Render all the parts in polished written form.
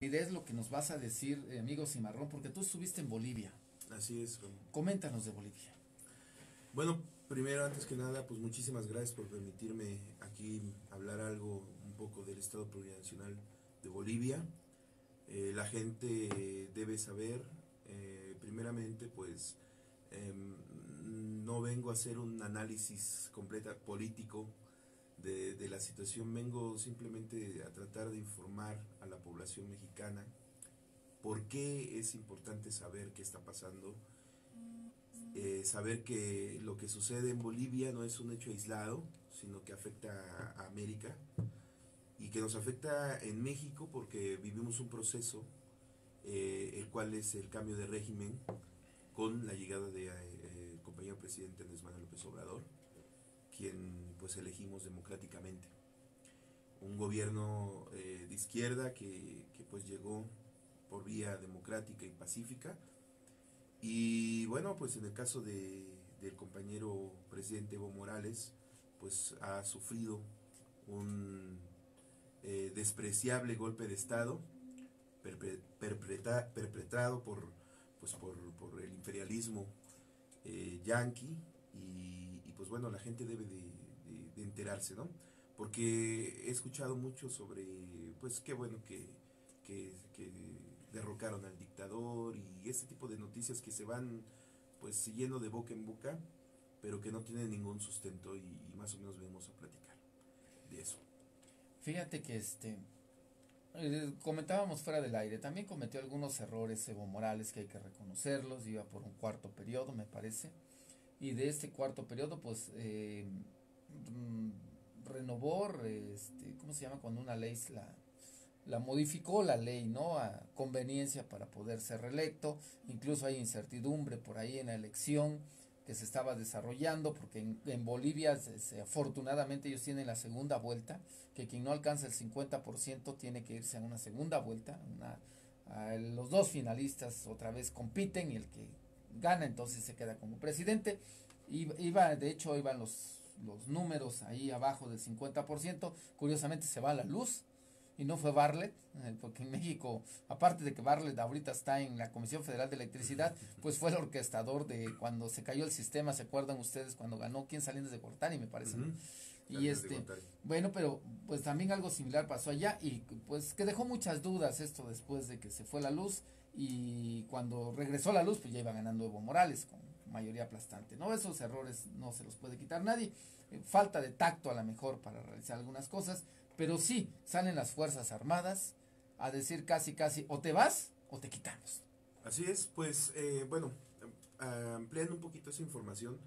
Es lo que nos vas a decir, amigo Cimarrón, porque tú estuviste en Bolivia. Así es. Coméntanos de Bolivia. Bueno, primero, antes que nada, pues muchísimas gracias por permitirme aquí hablar algo un poco del Estado Plurinacional de Bolivia. La gente debe saber, primeramente, pues no vengo a hacer un análisis completa político de la situación, vengo simplemente a tratar de informar a la población mexicana por qué es importante saber qué está pasando, saber que lo que sucede en Bolivia no es un hecho aislado, sino que afecta a América y que nos afecta en México porque vivimos un proceso, el cual es el cambio de régimen con la llegada de compañero presidente Andrés Manuel López Obrador, quien pues elegimos democráticamente. Un gobierno de izquierda que pues llegó por vía democrática y pacífica. Y bueno, pues en el caso del compañero presidente Evo Morales, pues ha sufrido un despreciable golpe de Estado perpetrado por el imperialismo yanqui y pues bueno, la gente debe de enterarse, ¿no? Porque he escuchado mucho sobre, pues qué bueno que derrocaron al dictador y este tipo de noticias que se van pues siguiendo de boca en boca, pero que no tienen ningún sustento y más o menos venimos a platicar de eso. Fíjate que comentábamos fuera del aire, también cometió algunos errores Evo Morales que hay que reconocerlos, iba por un cuarto periodo, me parece, y de este cuarto periodo, pues, renovó, ¿cómo se llama? Cuando una ley la modificó la ley, ¿no? A conveniencia para poder ser reelecto. Incluso hay incertidumbre por ahí en la elección que se estaba desarrollando, porque en Bolivia afortunadamente ellos tienen la segunda vuelta, que quien no alcanza el 50% tiene que irse a una segunda vuelta. Los dos finalistas otra vez compiten y el que gana entonces se queda como presidente. De hecho iban los números ahí abajo del 50%. Curiosamente se va a la luz y no fue Bartlett, porque en México, aparte de que Bartlett ahorita está en la Comisión Federal de Electricidad, pues fue el orquestador de cuando se cayó el sistema. ¿Se acuerdan ustedes cuando ganó quién? Salinas de Gortari, me parece, ¿no? Y bueno, pero pues también algo similar pasó allá y pues que dejó muchas dudas esto después de que se fue la luz, y cuando regresó la luz pues ya iba ganando Evo Morales con mayoría aplastante, ¿no? Esos errores no se los puede quitar nadie, falta de tacto a lo mejor para realizar algunas cosas, pero sí salen las Fuerzas Armadas a decir casi casi o te vas o te quitamos. Así es, pues bueno, ampliando un poquito esa información,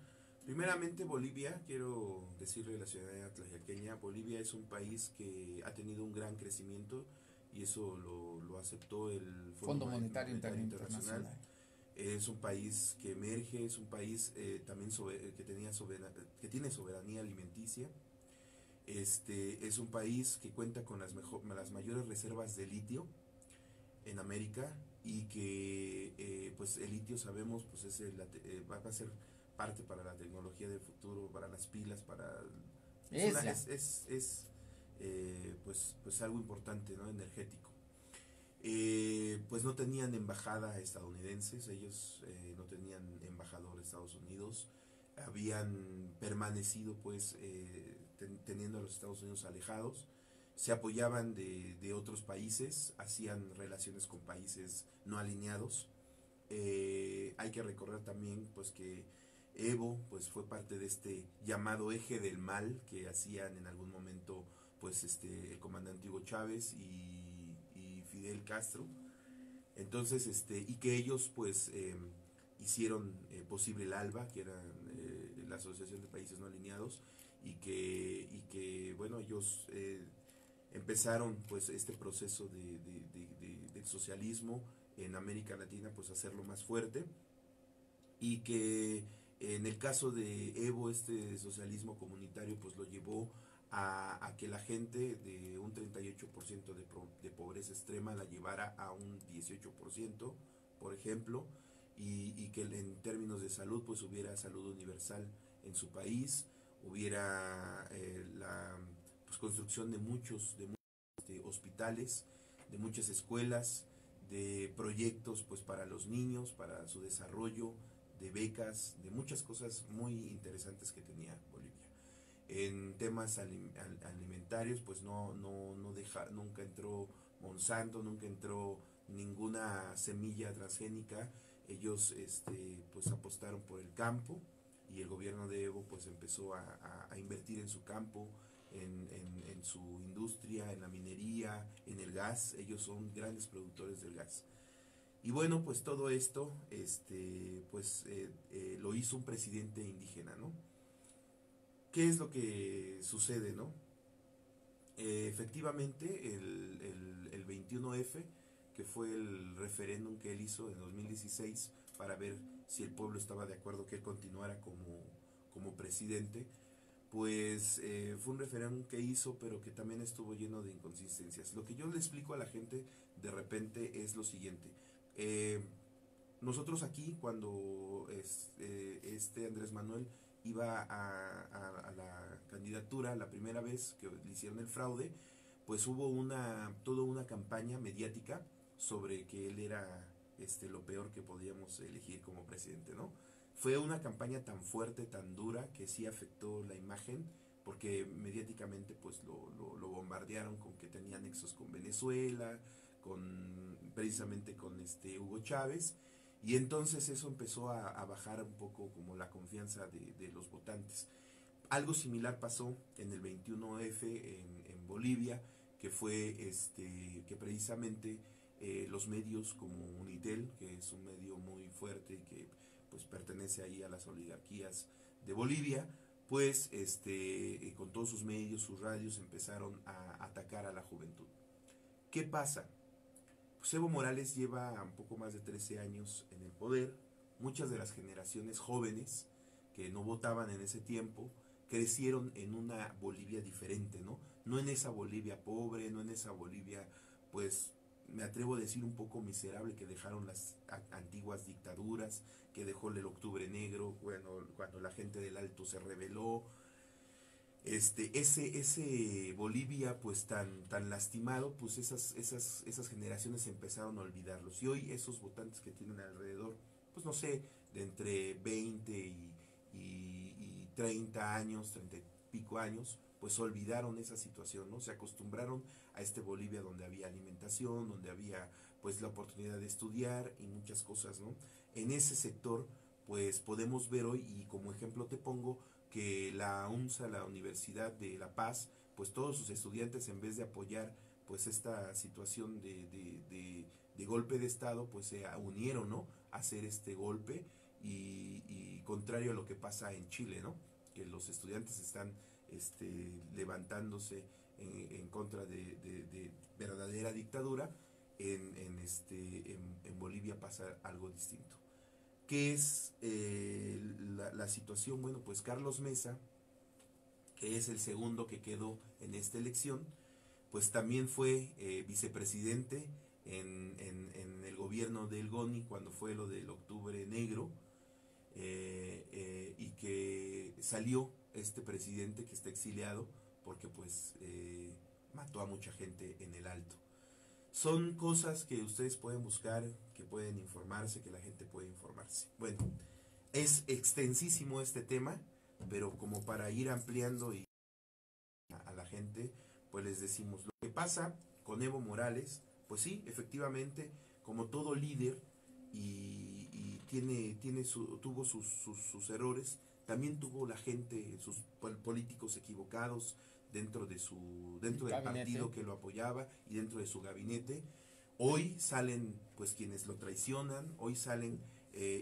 primeramente Bolivia, quiero decirle a la ciudadanía tlaxcalteña, Bolivia es un país que ha tenido un gran crecimiento y eso lo aceptó el Fondo Monetario Monetario Internacional. Internacional. Es un país que emerge, es un país también que tiene soberanía alimenticia. Es un país que cuenta con las mayores reservas de litio en América y que pues el litio sabemos pues va a ser parte para la tecnología del futuro, para las pilas, pues algo importante, ¿no? Energético. Pues no tenían embajada estadounidenses, ellos no tenían embajador de Estados Unidos, habían permanecido pues teniendo a los Estados Unidos alejados, se apoyaban de otros países, hacían relaciones con países no alineados. Hay que recordar también pues que Evo pues fue parte de este llamado eje del mal que hacían en algún momento pues el comandante Hugo Chávez y Fidel Castro. Entonces y que ellos pues hicieron posible el ALBA, que era la Asociación de Países No Alineados, y que bueno, ellos empezaron pues este proceso del socialismo en América Latina, pues hacerlo más fuerte, y que en el caso de Evo este socialismo comunitario pues lo llevó a que la gente de un 38% de pobreza extrema la llevara a un 18%, por ejemplo, y que en términos de salud pues hubiera salud universal en su país, hubiera la pues, construcción de muchos hospitales, de muchas escuelas, de proyectos pues para los niños, para su desarrollo, de becas, de muchas cosas muy interesantes que tenía Bolivia. En temas alimentarios, pues nunca entró Monsanto, nunca entró ninguna semilla transgénica. Ellos pues apostaron por el campo, y el gobierno de Evo pues empezó a invertir en su campo, en su industria, en la minería, en el gas. Ellos son grandes productores del gas. Y bueno, pues todo esto lo hizo un presidente indígena, ¿no? ¿Qué es lo que sucede, no? Efectivamente, el 21F, que fue el referéndum que él hizo en 2016 para ver si el pueblo estaba de acuerdo que él continuara como presidente, pues fue un referéndum que hizo, pero que también estuvo lleno de inconsistencias. Lo que yo le explico a la gente de repente es lo siguiente. Nosotros aquí, cuando Andrés Manuel iba a la candidatura la primera vez que le hicieron el fraude, pues hubo toda una campaña mediática sobre que él era lo peor que podíamos elegir como presidente, ¿no? Fue una campaña tan fuerte, tan dura, que sí afectó la imagen, porque mediáticamente pues lo bombardearon con que tenía nexos con Venezuela, precisamente con Hugo Chávez, y entonces eso empezó a bajar un poco como la confianza de los votantes. Algo similar pasó en el 21F en Bolivia, que fue que precisamente los medios como Unitel, que es un medio muy fuerte y que pues pertenece ahí a las oligarquías de Bolivia, pues con todos sus medios, sus radios, empezaron a atacar a la juventud. ¿Qué pasa? Pues Evo Morales lleva un poco más de 13 años en el poder. Muchas de las generaciones jóvenes que no votaban en ese tiempo crecieron en una Bolivia diferente, ¿no? No en esa Bolivia pobre, no en esa Bolivia, pues me atrevo a decir un poco miserable, que dejaron las antiguas dictaduras, que dejó el Octubre Negro, cuando la gente del Alto se rebeló. Ese Bolivia pues tan lastimado, pues esas generaciones empezaron a olvidarlos, y hoy esos votantes que tienen alrededor, pues no sé, de entre 20 y 30 años, 30 y pico años, pues olvidaron esa situación, ¿no? Se acostumbraron a Bolivia donde había alimentación, donde había pues la oportunidad de estudiar y muchas cosas, ¿no? En ese sector pues podemos ver hoy, y como ejemplo te pongo, que la UNSA, la Universidad de La Paz, pues todos sus estudiantes, en vez de apoyar pues esta situación de golpe de Estado, pues se unieron, ¿no?, a hacer este golpe, y contrario a lo que pasa en Chile, ¿no?, que los estudiantes están levantándose en contra de verdadera dictadura. En Bolivia pasa algo distinto. ¿Qué es la situación? Bueno, pues Carlos Mesa, que es el segundo que quedó en esta elección, pues también fue vicepresidente en el gobierno del Goni, cuando fue lo del Octubre Negro, y que salió este presidente, que está exiliado porque pues mató a mucha gente en el Alto. Son cosas que ustedes pueden buscar, que pueden informarse, que la gente puede informarse. Bueno, es extensísimo este tema, pero como para ir ampliando y a la gente, pues les decimos lo que pasa con Evo Morales. Pues sí, efectivamente, como todo líder, y tuvo sus errores, también tuvo la gente, sus políticos equivocados dentro del partido que lo apoyaba y dentro de su gabinete. Hoy salen pues quienes lo traicionan, hoy salen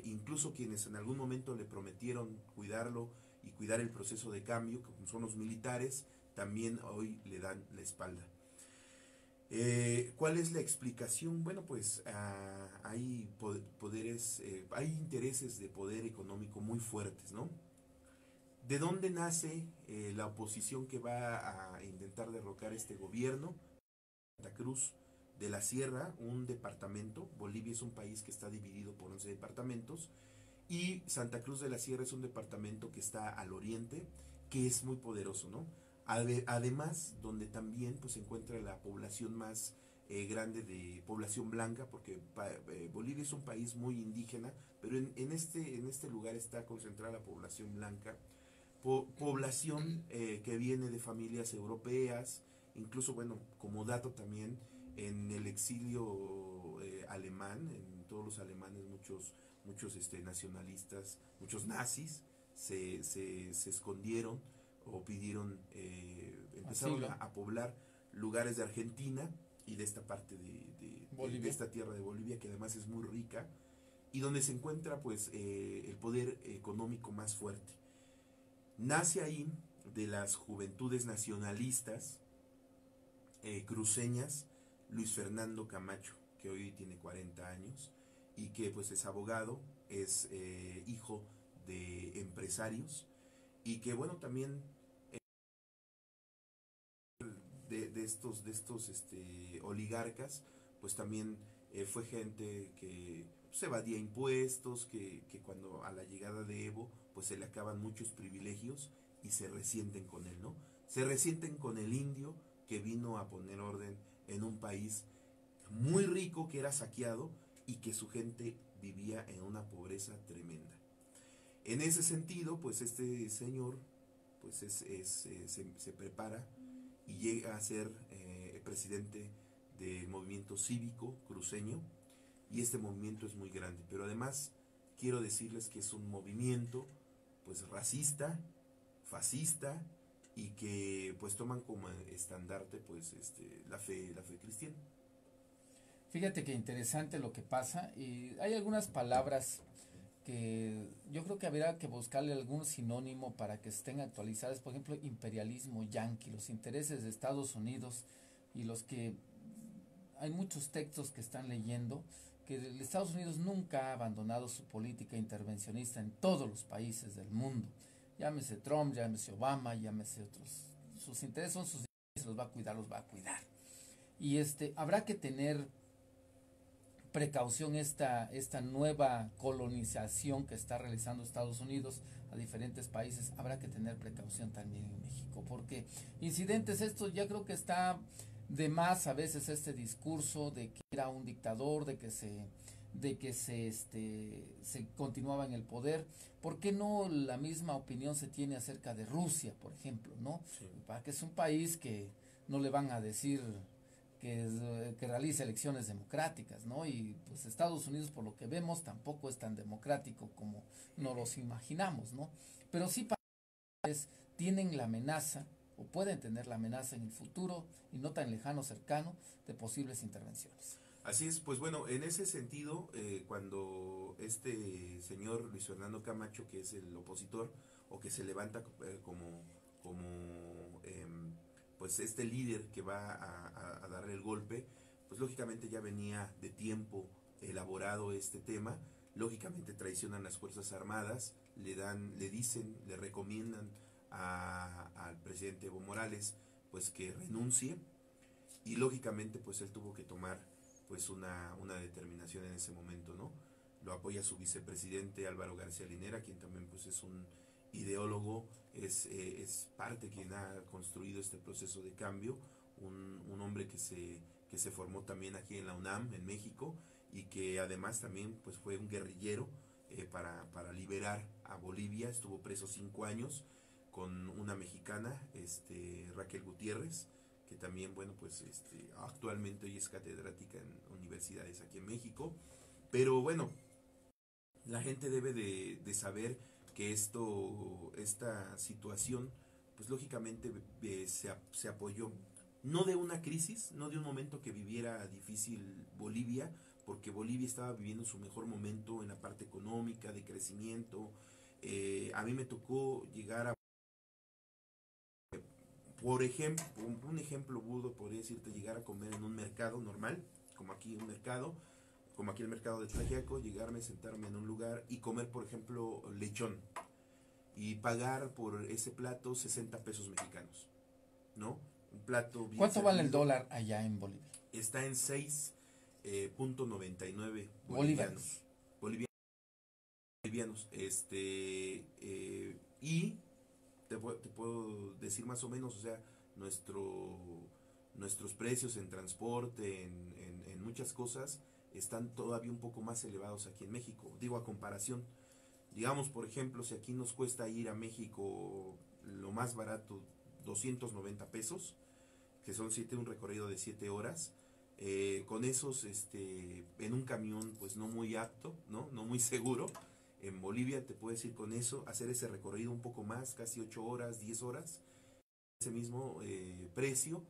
incluso quienes en algún momento le prometieron cuidarlo y cuidar el proceso de cambio, como son los militares, también hoy le dan la espalda. ¿Cuál es la explicación? Bueno, pues hay hay intereses de poder económico muy fuertes, ¿no? ¿De dónde nace la oposición que va a intentar derrocar este gobierno? Santa Cruz de la Sierra, un departamento. Bolivia es un país que está dividido por 11 departamentos, y Santa Cruz de la Sierra es un departamento que está al oriente, que es muy poderoso, ¿no? Además, donde también pues se encuentra la población más grande de población blanca, porque Bolivia es un país muy indígena, pero en este lugar está concentrada la población blanca, población que viene de familias europeas, incluso, bueno, como dato también, en el exilio alemán, en todos los alemanes, muchos nacionalistas, muchos nazis, se escondieron o pidieron, empezaron Asilo. a poblar lugares de Argentina y de esta parte de Bolivia. esta tierra de Bolivia, que además es muy rica, y donde se encuentra pues el poder económico más fuerte. Nace ahí de las juventudes nacionalistas cruceñas Luis Fernando Camacho, que hoy tiene 40 años y que pues es abogado, es hijo de empresarios y que bueno también de estos oligarcas, pues también fue gente que se evadía impuestos, que cuando a la llegada de Evo pues se le acaban muchos privilegios y se resienten con él, ¿no? Se resienten con el indio que vino a poner orden en un país muy rico que era saqueado y que su gente vivía en una pobreza tremenda. En ese sentido, pues este señor pues se prepara y llega a ser presidente del movimiento cívico cruceño, y este movimiento es muy grande, pero además quiero decirles que es un movimiento pues racista, fascista, y que pues toman como estandarte pues la fe cristiana. Fíjate que interesante lo que pasa y hay algunas palabras que yo creo que habría que buscarle algún sinónimo para que estén actualizadas. Por ejemplo, imperialismo yanqui, los intereses de Estados Unidos y los que hay muchos textos que están leyendo que Estados Unidos nunca ha abandonado su política intervencionista en todos los países del mundo. Llámese Trump, llámese Obama, llámese otros. Sus intereses son sus intereses, los va a cuidar, los va a cuidar. Y habrá que tener precaución esta nueva colonización que está realizando Estados Unidos a diferentes países. Habrá que tener precaución también en México, porque incidentes estos ya creo que está de más a veces este discurso de que era un dictador, se continuaba en el poder. ¿Por qué no la misma opinión se tiene acerca de Rusia, por ejemplo, no? Sí. Para que es un país que no le van a decir que realice elecciones democráticas, ¿no? Y pues Estados Unidos, por lo que vemos, tampoco es tan democrático como nos los imaginamos, ¿no? Pero sí tienen la amenaza o pueden tener la amenaza en el futuro y no tan lejano, cercano, de posibles intervenciones. Así es, pues bueno, en ese sentido, cuando este señor Luis Fernando Camacho, que es el opositor, o que se levanta como pues este líder que va a darle el golpe, pues lógicamente ya venía de tiempo elaborado este tema. Lógicamente traicionan las Fuerzas Armadas, le recomiendan al presidente Evo Morales pues que renuncie, y lógicamente pues él tuvo que tomar pues una determinación en ese momento, ¿no? Lo apoya su vicepresidente Álvaro García Linera, quien también pues es un ideólogo, es parte quien ha construido este proceso de cambio, un hombre que se formó también aquí en la UNAM, en México, y que además también pues fue un guerrillero para liberar a Bolivia. Estuvo preso 5 años con una mexicana, Raquel Gutiérrez, que también, bueno, pues actualmente hoy es catedrática en universidades aquí en México. Pero bueno, la gente debe de saber que esta situación, pues lógicamente se apoyó, no de una crisis, no de un momento que viviera difícil Bolivia, porque Bolivia estaba viviendo su mejor momento en la parte económica, de crecimiento. A mí me tocó llegar a, por ejemplo, un ejemplo burdo podría decirte, llegar a comer en un mercado normal, como aquí un mercado, como aquí el mercado de Tlaxiaco, llegarme, sentarme en un lugar y comer, por ejemplo, lechón, y pagar por ese plato 60 pesos mexicanos, ¿no? Un plato bien ¿Cuánto vale el servido. dólar allá en Bolivia? Está en 6.99 Bolívares. bolivianos. Y te puedo decir más o menos, o sea, nuestro nuestros precios en transporte, en muchas cosas, están todavía un poco más elevados aquí en México. Digo, a comparación, digamos, por ejemplo, si aquí nos cuesta ir a México lo más barato, 290 pesos, que son un recorrido de 7 horas, con esos, en un camión, pues no muy apto, no muy seguro. En Bolivia te puedes ir con eso, hacer ese recorrido un poco más, casi 8 horas, 10 horas, ese mismo precio,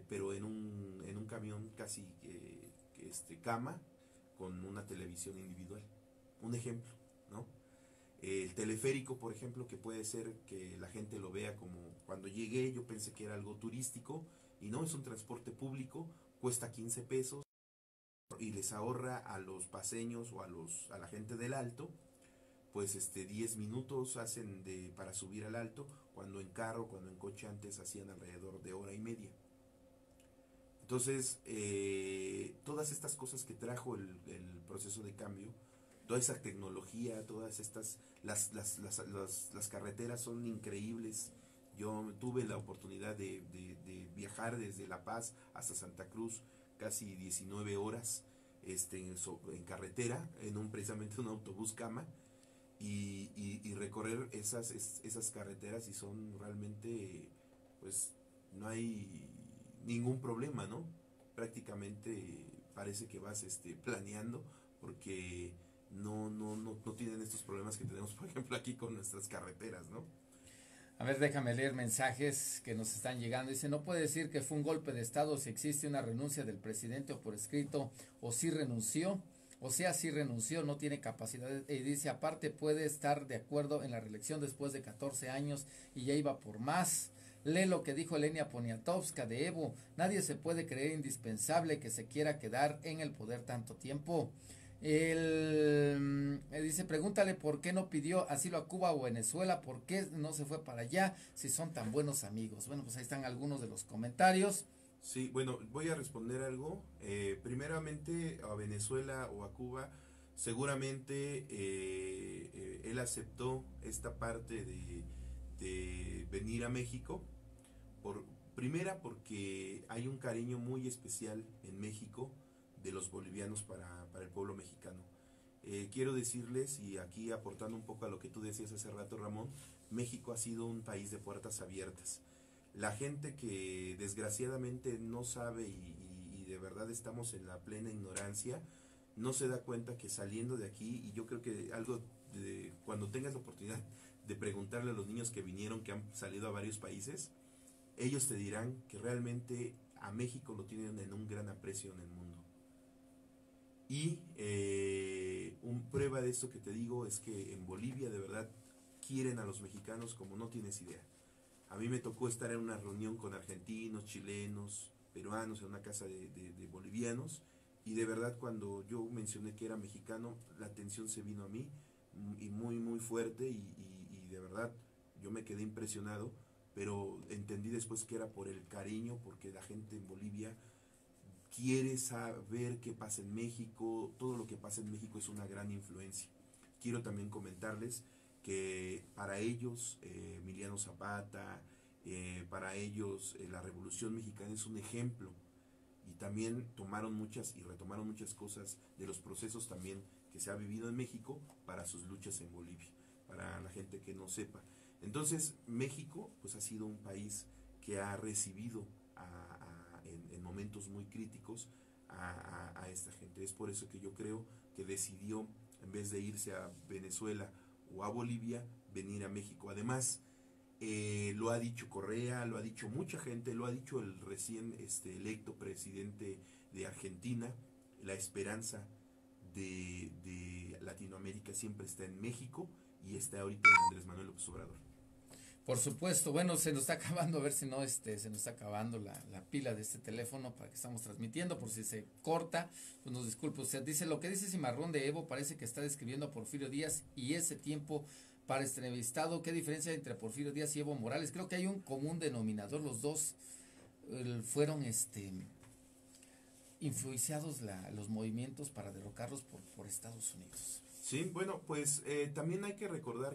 pero en un camión casi cama, con una televisión individual. Un ejemplo, ¿no? El teleférico, por ejemplo, que puede ser que la gente lo vea como, cuando llegué yo pensé que era algo turístico, y no, es un transporte público, cuesta 15 pesos, y les ahorra a los paseños o a la gente del Alto, pues 10 minutos hacen para subir al Alto, cuando en carro, cuando en coche antes hacían alrededor de hora y media. Entonces, todas estas cosas que trajo el proceso de cambio, toda esa tecnología, todas estas, las carreteras son increíbles. Yo tuve la oportunidad de viajar desde La Paz hasta Santa Cruz, casi 19 horas en carretera, precisamente un autobús cama, y recorrer esas carreteras, y son realmente, pues, no hay ningún problema, ¿no? Prácticamente parece que vas planeando, porque no tienen estos problemas que tenemos, por ejemplo, aquí con nuestras carreteras, ¿no? A ver, déjame leer mensajes que nos están llegando. Dice, no puede decir que fue un golpe de Estado si existe una renuncia del presidente o por escrito, o si renunció, o sea, si renunció, no tiene capacidad. Y dice, aparte puede estar de acuerdo en la reelección después de 14 años y ya iba por más. Lee lo que dijo Elenia Poniatowska de Evo. Nadie se puede creer indispensable que se quiera quedar en el poder tanto tiempo. Dice, pregúntale por qué no pidió asilo a Cuba o Venezuela, por qué no se fue para allá si son tan buenos amigos. Bueno, pues ahí están algunos de los comentarios. Sí, bueno, voy a responder algo. Primeramente, a Venezuela o a Cuba, seguramente él aceptó esta parte de venir a México. Primera, porque hay un cariño muy especial en México de los bolivianos para el pueblo mexicano. Quiero decirles, y aquí aportando un poco a lo que tú decías hace rato, Ramón, México ha sido un país de puertas abiertas. La gente que desgraciadamente no sabe y de verdad estamos en la plena ignorancia, no se da cuenta que saliendo de aquí, y yo creo que cuando tengas la oportunidad de preguntarle a los niños que vinieron, que han salido a varios países, ellos te dirán que realmente a México lo tienen en un gran aprecio en el mundo. Y prueba de esto que te digo es que en Bolivia de verdad quieren a los mexicanos como no tienes idea. A mí me tocó estar en una reunión con argentinos, chilenos, peruanos, en una casa de bolivianos, y de verdad cuando yo mencioné que era mexicano, la atención se vino a mí, y muy muy fuerte, y de verdad yo me quedé impresionado, pero entendí después que era por el cariño, porque la gente en Bolivia quiere saber qué pasa en México, todo lo que pasa en México es una gran influencia. Quiero también comentarles que para ellos Emiliano Zapata, para ellos la Revolución Mexicana es un ejemplo, y también tomaron muchas y retomaron muchas cosas de los procesos también que se ha vivido en México para sus luchas en Bolivia, para la gente que no sepa. Entonces México pues ha sido un país que ha recibido en momentos muy críticos a esta gente. Es por eso que yo creo que decidió, en vez de irse a Venezuela o a Bolivia, venir a México. Además, lo ha dicho Correa, lo ha dicho mucha gente, lo ha dicho el recién electo presidente de Argentina. La esperanza de Latinoamérica siempre está en México, y está ahorita en Andrés Manuel López Obrador. Por supuesto, bueno, se nos está acabando, a ver si no, se nos está acabando la pila de este teléfono para que estamos transmitiendo, por si se corta, pues nos disculpe usted. Dice, lo que dice Cimarrón de Evo parece que está describiendo a Porfirio Díaz y ese tiempo para entrevistado. ¿Qué diferencia hay entre Porfirio Díaz y Evo Morales? Creo que hay un común denominador, los dos fueron influenciados los movimientos para derrocarlos por Estados Unidos. Sí, bueno, pues también hay que recordar